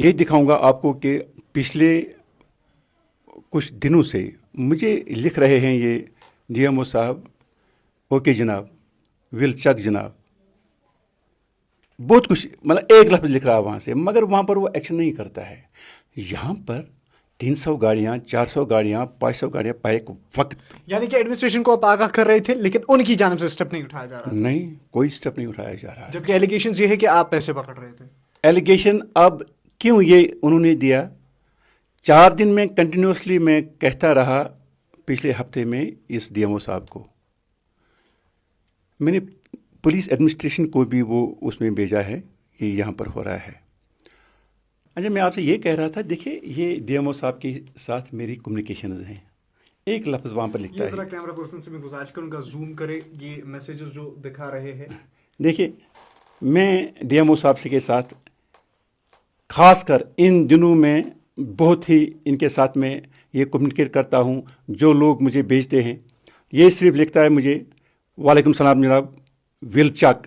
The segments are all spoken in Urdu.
یہ دکھاؤں گا آپ کو کہ پچھلے کچھ دنوں سے مجھے لکھ رہے ہیں یہ ڈی ایم او صاحب، اوکے جناب، ول چک جناب، بہت کچھ، مطلب ایک لفظ لکھ رہا ہے وہاں سے، مگر وہاں پر وہ ایکشن نہیں کرتا ہے. یہاں پر 300 گاڑیاں، 400 گاڑیاں، 500 گاڑیاں بیک وقت. یعنی کہ ایڈمنسٹریشن کو آپ آگاہ کر رہے تھے لیکن ان کی جانب سے اسٹیپ نہیں اٹھایا جا رہا، نہیں، کوئی اسٹیپ نہیں اٹھایا جا رہا ہے. جبکہ ایلیگیشنز یہ ہے کہ آپ پیسے پکڑ رہے تھے. ایلیگیشن اب کیوں یہ انہوں نے دیا؟ 4 دن میں کنٹینیوسلی میں کہتا رہا پچھلے ہفتے میں اس ڈی ایم او صاحب کو. میں نے پولیس ایڈمنسٹریشن کو بھی وہ اس میں بھیجا ہے کہ یہاں پر ہو رہا ہے. اچھا، میں آپ سے یہ کہہ رہا تھا، دیکھیے یہ ڈی ایم او صاحب کے ساتھ میری کمیونیکیشنز ہیں. ایک لفظ وہاں پر لکھتا ہے. ذرا کیمرہ پرسن سے میں گزارش کروں گا زوم کرے یہ میسیجز جو دکھا رہے ہیں. دیکھیے میں ڈی ایم او صاحب کے ساتھ خاص کر ان دنوں میں بہت ہی ان کے ساتھ میں یہ کمیونیکیٹ کرتا ہوں. جو لوگ مجھے بھیجتے ہیں یہ صرف لکھتا ہے مجھے وعلیکم السلام جناب، ول چک.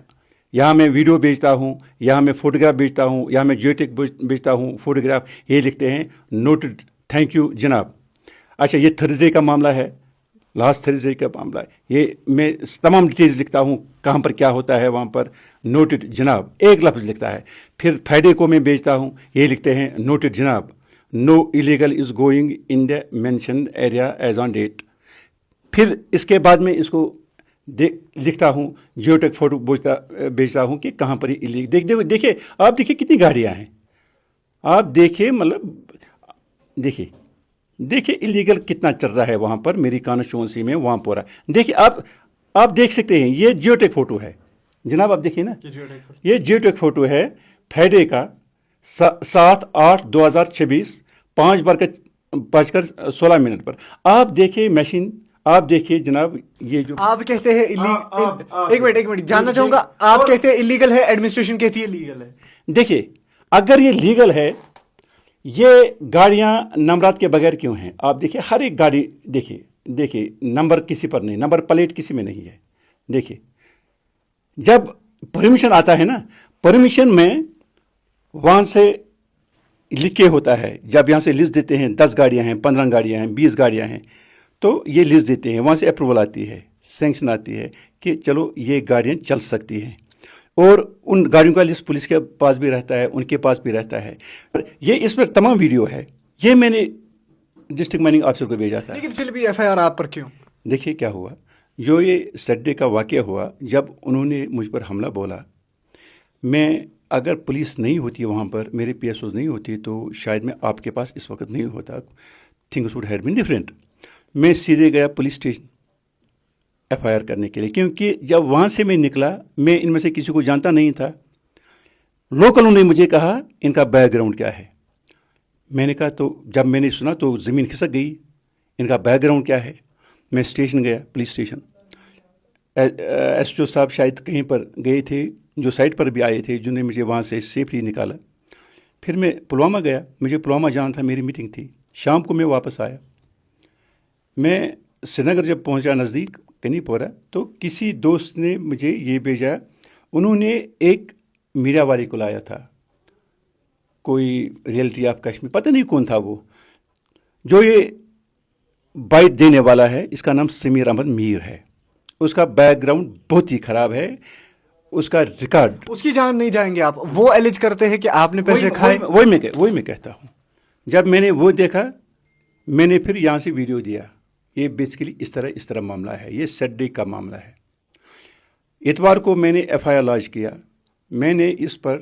یہاں میں ویڈیو بھیجتا ہوں، یہاں میں فوٹوگراف بھیجتا ہوں، یہاں میں جیوٹک بھیجتا ہوں فوٹوگراف، یہ لکھتے ہیں نوٹڈ، تھینک یو جناب. اچھا، یہ تھرسڈے کا معاملہ ہے، لاسٹ تھرسڈے کا معاملہ ہے. یہ میں تمام ڈیٹیلز لکھتا ہوں کہاں پر کیا ہوتا ہے وہاں پر، نوٹڈ جناب، ایک لفظ لکھتا ہے. پھر فرائیڈے کو میں بھیجتا ہوں، یہ لکھتے ہیں نوٹڈ جناب، no illegal is going in the mentioned area as on date. پھر اس کے بعد میں اس کو لکھتا ہوں، جیو ٹیک فوٹو بھیجتا ہوں کہ کہاں پر ہی دیکھیے آپ دیکھیے کتنی گاڑیاں ہیں. آپ دیکھیے، مطلب دیکھیے ایلیگل کتنا چل رہا ہے وہاں پر میری کانسٹیچوئنسی میں، وہاں پورا. دیکھیے آپ دیکھ سکتے ہیں، یہ جیو ٹیک فوٹو ہے جناب، آپ دیکھیے نا، یہ جیو ٹیک فوٹو ہے فرائیڈے کا 7/8/2026 5:16 پر. آپ دیکھیے مشین، آپ دیکھیے جناب، یہ جو آپ کہتے ہیں ایک منٹ جاننا چاہوں گا، آپ کہتے ہیں ایلیگل ہے، ایڈمنسٹریشن کہتی ہے لیگل ہے. دیکھیے اگر یہ لیگل ہے، یہ گاڑیاں نمبرات کے بغیر کیوں ہیں؟ آپ دیکھیے ہر ایک گاڑی، دیکھیے نمبر کسی پر نہیں، نمبر پلیٹ کسی میں نہیں ہے. دیکھیے جب پرمیشن آتا ہے نا، پرمیشن میں وہاں سے لکھے ہوتا ہے، جب یہاں سے لسٹ دیتے ہیں 10 گاڑیاں ہیں، 15 گاڑیاں ہیں، 20 گاڑیاں ہیں، تو یہ لسٹ دیتے ہیں، وہاں سے اپروول آتی ہے، سینکشن آتی ہے کہ چلو یہ گاڑیاں چل سکتی ہیں. اور ان گاڑیوں کا لسٹ پولیس کے پاس بھی رہتا ہے، ان کے پاس بھی رہتا ہے. یہ اس پر تمام ویڈیو ہے، یہ میں نے ڈسٹرکٹ مائننگ آفیسر کو بھیجا تھا. لیکن پھر بھی ایف آئی آر آپ پر کیوں؟ دیکھیے کیا ہوا، جو یہ سیٹرڈے کا واقعہ ہوا، جب انہوں نے مجھ پر حملہ بولا، میں اگر پولیس نہیں ہوتی وہاں پر، میرے پی ایس اوز نہیں ہوتی، تو شاید میں آپ کے پاس اس وقت نہیں ہوتا. Things would have been different. میں سیدھے گیا پولیس اسٹیشن ایف آئی آر کرنے کے لیے، کیونکہ جب وہاں سے میں نکلا، میں ان میں سے کسی کو جانتا نہیں تھا. لوکلوں نے مجھے کہا ان کا بیک گراؤنڈ کیا ہے. میں نے کہا، تو جب میں نے سنا تو زمین کھسک گئی، ان کا بیک گراؤنڈ کیا ہے. میں اسٹیشن گیا، پولیس اسٹیشن. ایس ایچ او صاحب شاید کہیں پر گئے تھے، جو سائٹ پر بھی آئے تھے، جنہوں نے مجھے وہاں سے سیفلی نکالا. پھر میں پلوامہ گیا، مجھے پلوامہ جانا تھا، میری میٹنگ تھی. شام کو میں واپس آیا. میں سری نگر جب پہنچا نزدیک کنی پورہ، تو کسی دوست نے مجھے یہ بھیجا، انہوں نے ایک میڈیا والے کو لایا تھا، کوئی ریئلٹی آف کشمیر، پتہ نہیں کون تھا وہ، جو یہ بائٹ دینے والا ہے. اس کا نام سمیر احمد میر ہے. اس کا بیک گراؤنڈ بہت ہی خراب ہے، اس کا ریکارڈ. اس کی جانب نہیں جائیں گے آپ؟ وہ ایلیج کرتے ہیں کہ آپ نے پیسے کھائے. وہی میں کہتا ہوں. جب میں نے وہ دیکھا، میں نے پھر یہاں سے ویڈیو دیا. یہ بیسیکلی اس طرح معاملہ ہے. یہ سیٹرڈے کا معاملہ ہے. اتوار کو میں نے ایف آئی آر لانچ کیا. میں نے اس پر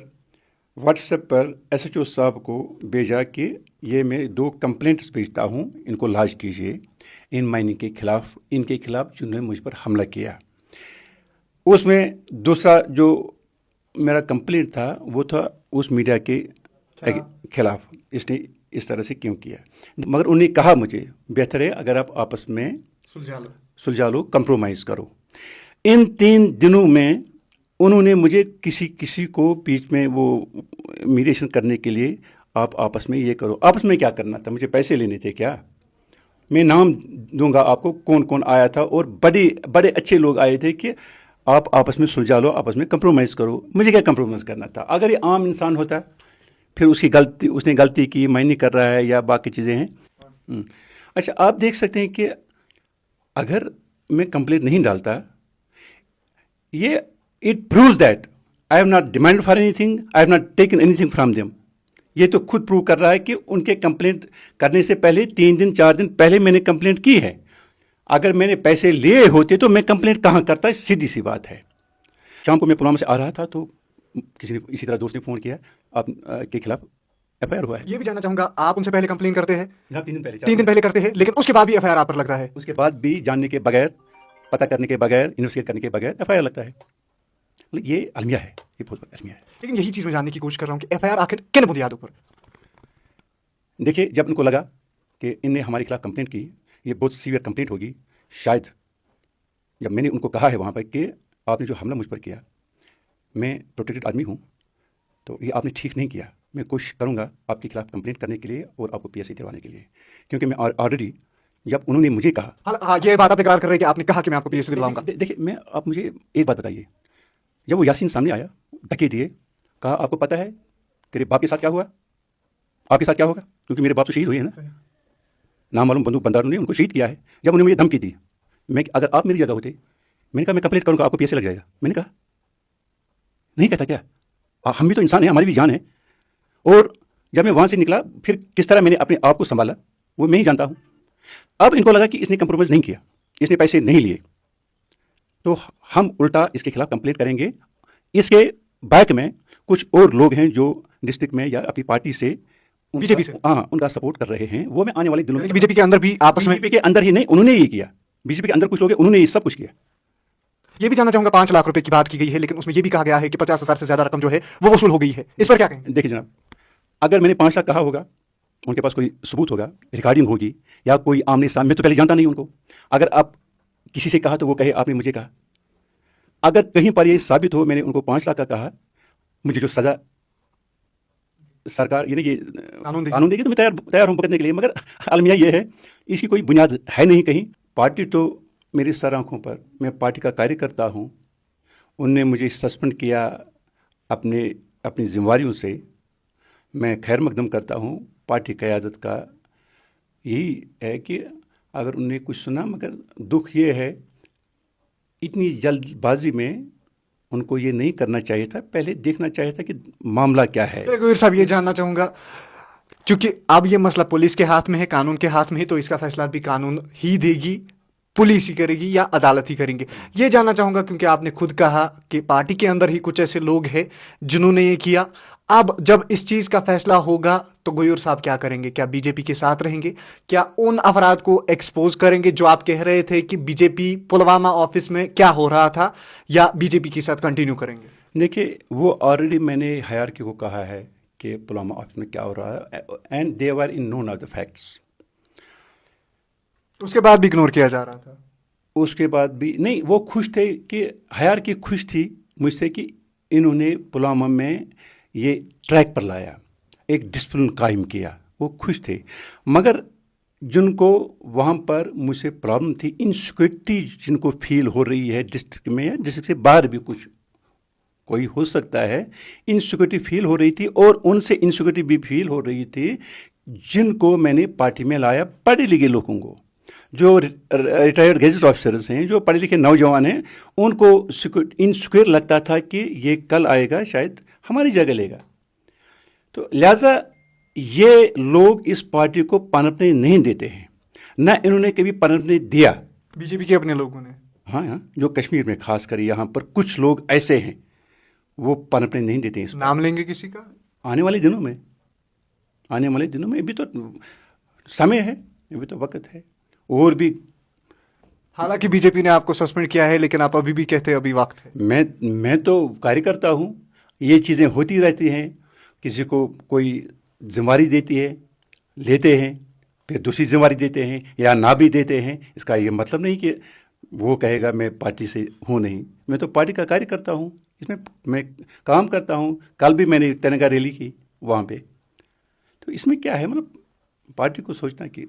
واٹس ایپ پر ایس ایچ او صاحب کو بھیجا کہ یہ میں 2 کمپلینٹس بھیجتا ہوں، ان کو لانچ کیجیے ان مائننگ کے خلاف، ان کے خلاف جنہوں نے مجھ پر حملہ کیا. اس میں دوسرا جو میرا کمپلینٹ تھا وہ تھا اس میڈیا کے خلاف، اس نے اس طرح سے کیوں کیا. مگر انہوں نے کہا مجھے بہتر ہے اگر آپ آپس میں سلجھا لو، کمپرومائز کرو. ان 3 دنوں میں انہوں نے مجھے کسی کو بیچ میں وہ میڈیشن کرنے کے لیے، آپ آپس میں یہ کرو. آپس میں کیا کرنا تھا؟ مجھے پیسے لینے تھے کیا؟ میں نام دوں گا آپ کو کون کون آیا تھا، اور بڑے اچھے لوگ آئے تھے کہ آپ آپس میں سلجھا لو، آپس میں کمپرومائز کرو. مجھے کیا کمپرومائز کرنا تھا؟ اگر یہ عام انسان ہوتا، پھر اس نے غلطی کی، میں نہیں کر رہا ہے، یا باقی چیزیں ہیں. اچھا، آپ دیکھ سکتے ہیں کہ اگر میں کمپلینٹ نہیں ڈالتا، یہ it proves that I have not demand for any thing, I have not taken any thing from them. یہ تو خود پروو کر رہا ہے کہ ان کے کمپلینٹ کرنے سے پہلے 3 دن 4 دن پہلے میں نے کمپلینٹ کی ہے. اگر میں نے پیسے لیے ہوتے تو میں کمپلینٹ کہاں کرتا؟ سیدھی سی بات ہے. شام کو میں پلوامہ سے آ رہا تھا تو کسی نے اسی طرح دوست نے فون کیا، آپ کے خلاف ایف آئی آر ہوا ہے. یہ بھی جاننا چاہوں گا، آپ ان سے پہلے کمپلین کرتے ہیں؟ جناب 3 دن پہلے. 3 دن پہلے کرتے ہیں، لیکن اس کے بعد بھی ایف آئی آر آپ پر لگتا ہے؟ اس کے بعد بھی جاننے کے بغیر، پتہ کرنے کے بغیر، انویسٹیگیٹ کرنے کے بغیر ایف آئی آر لگتا ہے. یہ المیہ ہے، یہ بہت بڑا المیہ ہے. لیکن یہی چیز میں جاننے کی کوشش کر رہا ہوں کہ ایف آئی آر آخر کن بنیادوں پر؟ دیکھیے، جب ان کو لگا کہ ان نے ہمارے خلاف کمپلینٹ کی، یہ بہت سیویئر کمپلینٹ ہوگی، شاید جب میں نے ان کو کہا ہے وہاں پر کہ آپ نے جو حملہ مجھ پر کیا، میں پروٹیکٹڈ آدمی ہوں، تو یہ آپ نے ٹھیک نہیں کیا. میں کوشش کروں گا آپ کے خلاف کمپلینٹ کرنے کے لیے اور آپ کو پی ایس سی دلوانے کے لیے، کیونکہ میں آلریڈی جب انہوں نے مجھے کہا. ہاں، یہ بات آپ اقرار کر رہے ہیں کہ آپ نے کہا کہ میں آپ کو پی ایس سی دلواؤں گا. دیکھیے، آپ مجھے ایک بات بتائیے. جب وہ یاسین سامنے آیا، دھکے دیے، کہا آپ کو پتہ ہے تیرے باپ کے ساتھ کیا ہوا، آپ کے ساتھ کیا ہوگا، کیونکہ میرے باپ تو شہید ہوئے ہیں نا، نامعلوم بندوق بنداروں نے ان کو شہید کیا ہے. جب انہوں نے مجھے دھمکی دی، میں اگر آپ میری جگہ ہوتے، میں نے کہا میں کمپلینٹ کروں گا، آپ کو پی ایس سی لگ جائے گا. میں نے کہا نہیں کہتا کیا، ہم بھی تو انسان ہیں، ہماری بھی جان ہے. اور جب میں وہاں سے نکلا، پھر کس طرح میں نے اپنے آپ کو سنبھالا وہ میں ہی جانتا ہوں. اب ان کو لگا کہ اس نے کمپرومائز نہیں کیا، اس نے پیسے نہیں لیے، تو ہم الٹا اس کے خلاف کمپلینٹ کریں گے. اس کے بیک میں کچھ اور لوگ ہیں جو ڈسٹرکٹ میں یا اپنی پارٹی سے بی جے پی سے ان کا سپورٹ کر رہے ہیں. وہ میں آنے والے دنوں میں بی جے پی کے اندر بھی آپس میں، بی جے پی کے اندر ہی نہیں، انہوں نے یہ کیا. بی جے پی کے اندر کچھ لوگ ہیں، انہوں نے یہ سب کچھ کیا. یہ بھی جاننا چاہوں گا 5 لاکھ روپے کی بات کی گئی ہے، لیکن اس میں یہ بھی کہا گیا ہے کہ 50,000 سے زیادہ رقم جو ہے وہ وصول ہو گئی ہے. اس پر کیا کہیں؟ دیکھیے جناب، اگر میں نے 5 لاکھ کہا ہوگا، ان کے پاس کوئی ثبوت ہوگا، ریکارڈنگ ہوگی یا کوئی آمنے سامنے، میں تو پہلے جانتا نہیں ان کو. اگر آپ کسی سے کہا تو وہ کہے آپ نے مجھے کہا. اگر کہیں پر یہ ثابت ہو میں نے ان کو 5 لاکھ کا کہا، مجھے جو سزا سرکار یہ قانون دے گی تو میں تیار ہوں پکڑنے کے لیے. مگر المیہ یہ ہے، اس کی کوئی بنیاد ہے نہیں کہیں. پارٹی تو میری سر آنکھوں پر، میں پارٹی کا کاریہ کرتا ہوں. ان نے مجھے سسپینڈ کیا اپنی ذمہ داریوں سے. میں خیر مقدم کرتا ہوں. پارٹی قیادت کا یہی ہے کہ اگر ان نے کچھ سنا، مگر دکھ یہ ہے اتنی جلد بازی میں ان کو یہ نہیں کرنا چاہیے تھا. پہلے دیکھنا چاہیے تھا کہ معاملہ کیا ہے. گویر صاحب، یہ جاننا چاہوں گا، چونکہ اب یہ مسئلہ پولیس کے ہاتھ میں ہے، قانون کے ہاتھ میں ہے، تو اس کا فیصلہ بھی قانون ہی دے گی، پولیس ہی کرے گی یا عدالت ہی کریں گے. یہ جاننا چاہوں گا کیونکہ آپ نے خود کہا کہ پارٹی کے اندر ہی کچھ ایسے لوگ ہیں جنہوں نے یہ کیا. اب جب اس چیز کا فیصلہ ہوگا تو گویر صاحب کیا کریں گے؟ کیا بی جے پی کے ساتھ رہیں گے؟ کیا ان افراد کو ایکسپوز کریں گے جو آپ کہہ رہے تھے کہ بی جے پی پلوامہ آفس میں کیا ہو رہا تھا، یا بی جے پی کے ساتھ کنٹینیو کریں گے؟ دیکھیے، وہ آلریڈی میں نے ہائرارکی کو کہا ہے کہ پلوامہ آفس میں کیا ہو رہا ہے، and they are unknown of the facts. اس کے بعد بھی اگنور کیا جا رہا تھا. اس کے بعد بھی نہیں، وہ خوش تھے کہ ہائرارکی خوش تھی مجھ سے کہ انہوں نے پلوامہ میں یہ ٹریک پر لایا، ایک ڈسپلن قائم کیا. وہ خوش تھے. مگر جن کو وہاں پر مجھ سے پرابلم تھی، انسیکورٹی جن کو فیل ہو رہی ہے ڈسٹرکٹ میں یا ڈسٹرکٹ سے باہر بھی کچھ کوئی ہو سکتا ہے، انسیکورٹی فیل ہو رہی تھی. اور ان سے انسیکورٹی بھی فیل ہو رہی تھی جن کو میں نے پارٹی میں لایا، پڑھے لکھے لوگوں کو، جو ریٹائرڈ گیزٹ آفیسرز ہیں، جو پڑھے لکھے نوجوان ہیں. ان کو انسیکیور لگتا تھا کہ یہ کل آئے گا شاید ہماری جگہ لے گا. تو لہٰذا یہ لوگ اس پارٹی کو پنپنے نہیں دیتے ہیں، نہ انہوں نے کبھی پنپنے دیا. بی جے پی کے اپنے لوگوں نے، ہاں، جو کشمیر میں خاص کر یہاں پر کچھ لوگ ایسے ہیں وہ پنپنے نہیں دیتے ہیں. نام لیں گے کسی کا؟ آنے والے دنوں میں ابھی تو سمے ہے، ابھی تو وقت ہے. اور بھی حالانکہ بی جے پی نے آپ کو سسپینڈ کیا ہے، لیکن آپ ابھی بھی کہتے ہیں ابھی وقت ہے. میں تو کاریہ کرتا ہوں. یہ چیزیں ہوتی رہتی ہیں. کسی کو کوئی ذمہ داری دیتی ہے، لیتے ہیں، پھر دوسری ذمہ داری دیتے ہیں یا نہ بھی دیتے ہیں. اس کا یہ مطلب نہیں کہ وہ کہے گا میں پارٹی سے ہوں. نہیں، میں تو پارٹی کا کاریہ کرتا ہوں، اس میں کام کرتا ہوں. کل بھی میں نے ترنگا ریلی کی وہاں پہ. تو اس میں کیا ہے، مطلب پارٹی کو سوچنا کہ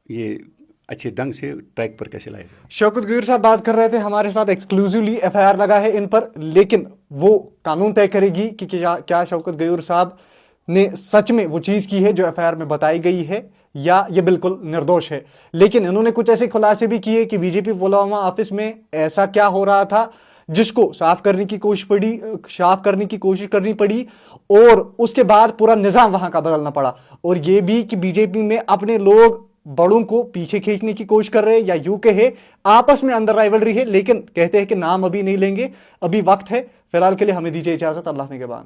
یہ اچھے ڈنگ سے ٹریک پر کیسے لائے جائے. شوکت گویر صاحب بات کر رہے تھے ہمارے ساتھ، ایکسکلوزیولی ایف آئی آر لگا ہے ان پر، لیکن وہ قانون طے کرے گی کہ کیا شوکت گویر صاحب نے سچ میں وہ چیز کی ہے جو ایف آئی آر میں بتائی گئی ہے یا یہ بالکل نردوش ہے. لیکن انہوں نے کچھ ایسے خلاصے بھی کیے کہ بی جے پی پلوامہ آفس میں ایسا کیا ہو رہا تھا جس کو صاف کرنے کی کوشش کرنی پڑی اور اس کے بعد پورا نظام وہاں کا بدلنا پڑا. اور یہ بھی کہ بی جے پی میں اپنے لوگ بڑوں کو پیچھے کھینچنے کی کوشش کر رہے ہیں یا یوں کہے آپس میں اندر رائیولری ہے, لیکن کہتے ہیں کہ نام ابھی نہیں لیں گے, ابھی وقت ہے. فی الحال کے لیے ہمیں دیجیے اجازت. اللہ نے کے بعد.